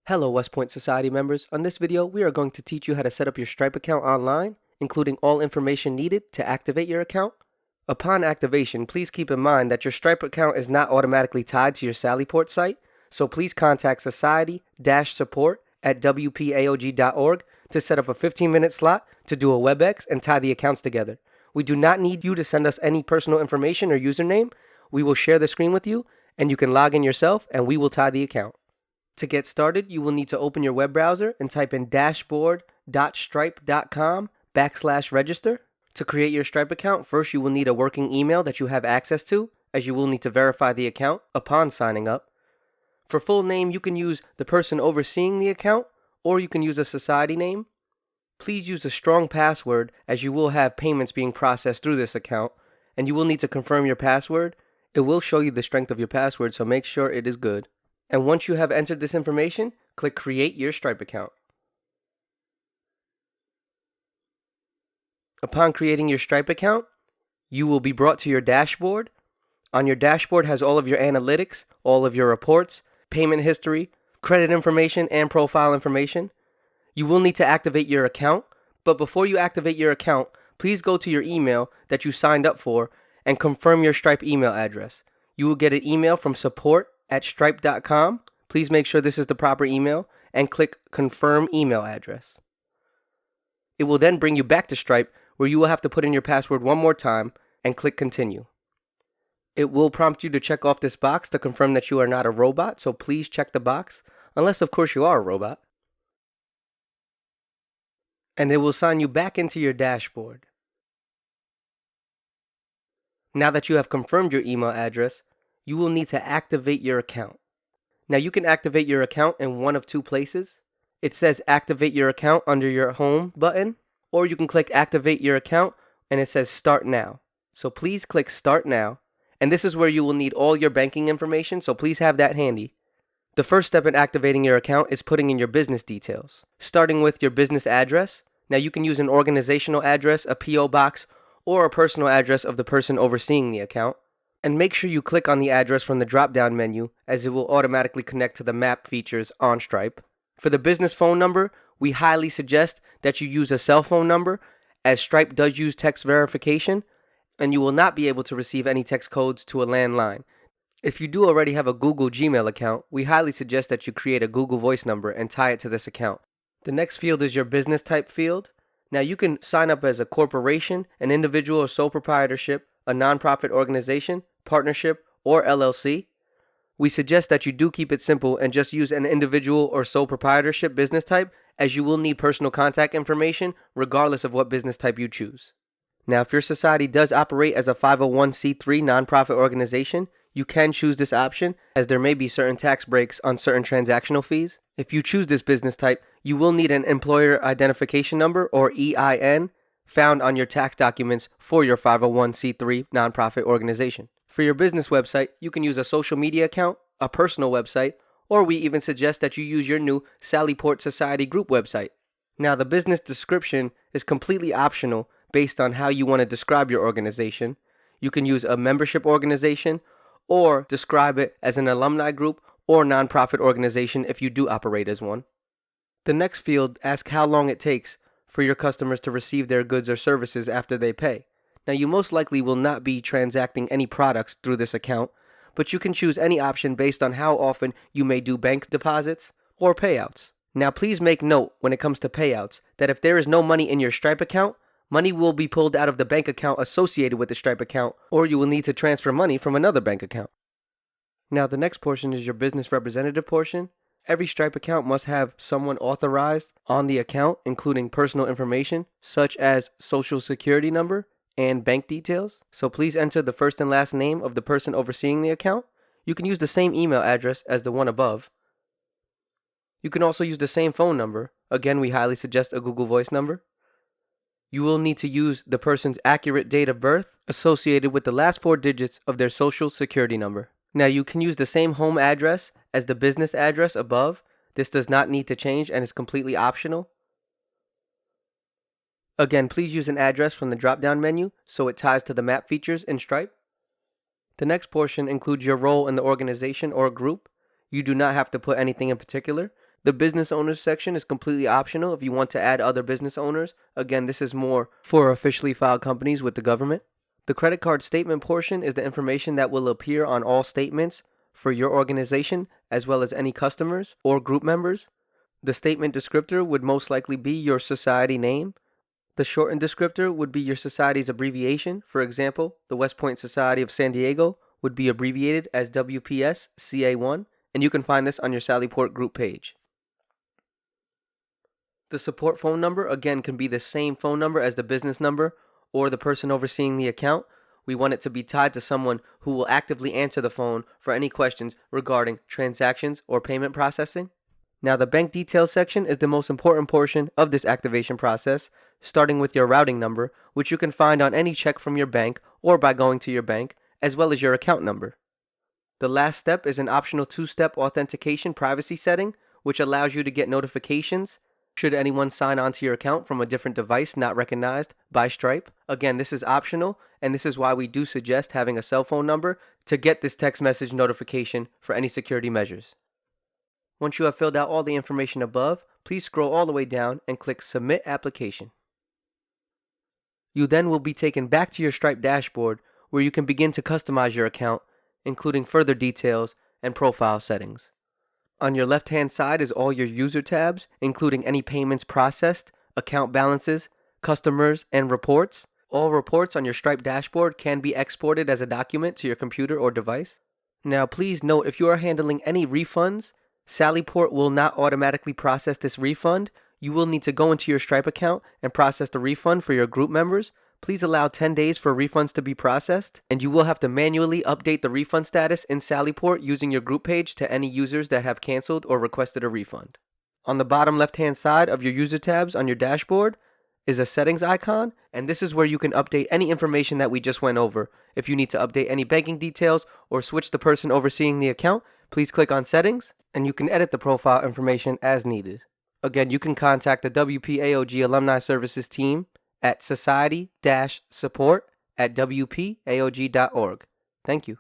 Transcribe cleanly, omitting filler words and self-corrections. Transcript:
Hello West Point Society members. On this video, we are going to teach you how to set up your Stripe account online, including all information needed to activate your account. Upon activation, please keep in mind that your Stripe account is not automatically tied to your Sallyport site, so please contact society-support@WPAOG.org to set up a 15-minute slot to do a WebEx and tie the accounts together. We do not need you to send us any personal information or username. We will share the screen with you, and you can log in yourself, and we will tie the account. To get started, you will need to open your web browser and type in dashboard.stripe.com/register. To create your Stripe account, first you will need a working email that you have access to, as you will need to verify the account upon signing up. For full name, you can use the person overseeing the account, or you can use a society name. Please use a strong password, as you will have payments being processed through this account, and you will need to confirm your password. It will show you the strength of your password, so make sure it is good. And once you have entered this information, click Create Your Stripe Account. Upon creating your Stripe account, you will be brought to your dashboard. On your dashboard has all of your analytics, all of your reports, payment history, credit information, and profile information. You will need to activate your account, but before you activate your account, please go to your email that you signed up for and confirm your Stripe email address. You will get an email from support@stripe.com. Please make sure this is the proper email and click Confirm Email Address. It will then bring you back to Stripe, where you will have to put in your password one more time and click Continue. It will prompt you to check off this box to confirm that you are not a robot, so please check the box, unless of course you are a robot. And it will sign you back into your dashboard. Now that you have confirmed your email address, you will need to activate your account. Now you can activate your account in one of two places. It says Activate Your Account under your Home button, or you can click Activate Your Account and it says Start Now. So please click Start Now, and this is where you will need all your banking information, so please have that handy. The first step in activating your account is putting in your business details, starting with your business address. Now you can use an organizational address, a P.O. box, or a personal address of the person overseeing the account. And make sure you click on the address from the drop-down menu, as it will automatically connect to the map features on Stripe. For the business phone number, we highly suggest that you use a cell phone number, as Stripe does use text verification, and you will not be able to receive any text codes to a landline. If you do already have a Google Gmail account, we highly suggest that you create a Google Voice number and tie it to this account. The next field is your business type field. Now you can sign up as a corporation, an individual or sole proprietorship, a nonprofit organization, partnership, or LLC. We suggest that you do keep it simple and just use an individual or sole proprietorship business type, as you will need personal contact information regardless of what business type you choose. Now, if your society does operate as a 501c3 nonprofit organization, you can choose this option, as there may be certain tax breaks on certain transactional fees. If you choose this business type, you will need an employer identification number, or EIN, found on your tax documents for your 501c3 nonprofit organization. For your business website, you can use a social media account, a personal website, or we even suggest that you use your new Sallyport Society group website. Now, the business description is completely optional based on how you want to describe your organization. You can use a membership organization, or describe it as an alumni group or nonprofit organization if you do operate as one. The next field asks how long it takes for your customers to receive their goods or services after they pay. Now, you most likely will not be transacting any products through this account, but you can choose any option based on how often you may do bank deposits or payouts. Now, please make note when it comes to payouts that if there is no money in your Stripe account, money will be pulled out of the bank account associated with the Stripe account, or you will need to transfer money from another bank account. Now, the next portion is your business representative portion. Every Stripe account must have someone authorized on the account, including personal information such as social security number and bank details. So please enter the first and last name of the person overseeing the account. You can use the same email address as the one above. You can also use the same phone number. Again, we highly suggest a Google Voice number. You will need to use the person's accurate date of birth associated with the last 4 digits of their social security number. Now, you can use the same home address as the business address above. This does not need to change and is completely optional. Again, please use an address from the drop-down menu so it ties to the map features in Stripe. The next portion includes your role in the organization or group. You do not have to put anything in particular. The business owners section is completely optional if you want to add other business owners. Again, this is more for officially filed companies with the government. The credit card statement portion is the information that will appear on all statements for your organization, as well as any customers or group members. The statement descriptor would most likely be your society name. The shortened descriptor would be your society's abbreviation. For example, the West Point Society of San Diego would be abbreviated as WPS-CA1, and you can find this on your Sallyport group page. The support phone number, again, can be the same phone number as the business number or the person overseeing the account. We want it to be tied to someone who will actively answer the phone for any questions regarding transactions or payment processing. Now, the bank details section is the most important portion of this activation process, starting with your routing number, which you can find on any check from your bank or by going to your bank, as well as your account number. The last step is an optional two-step authentication privacy setting, which allows you to get notifications should anyone sign onto your account from a different device not recognized by Stripe. Again, this is optional, and this is why we do suggest having a cell phone number to get this text message notification for any security measures. Once you have filled out all the information above, please scroll all the way down and click Submit Application. You then will be taken back to your Stripe dashboard where you can begin to customize your account, including further details and profile settings. On your left-hand side is all your user tabs, including any payments processed, account balances, customers, and reports. All reports on your Stripe dashboard can be exported as a document to your computer or device. Now, please note, if you are handling any refunds, Sallyport will not automatically process this refund. You will need to go into your Stripe account and process the refund for your group members. Please allow 10 days for refunds to be processed, and you will have to manually update the refund status in Sallyport using your group page to any users that have canceled or requested a refund. On the bottom left-hand side of your user tabs on your dashboard is a settings icon, and this is where you can update any information that we just went over. If you need to update any banking details or switch the person overseeing the account, please click on settings, and you can edit the profile information as needed. Again, you can contact the WPAOG Alumni Services team at society-support@wpaog.org. Thank you.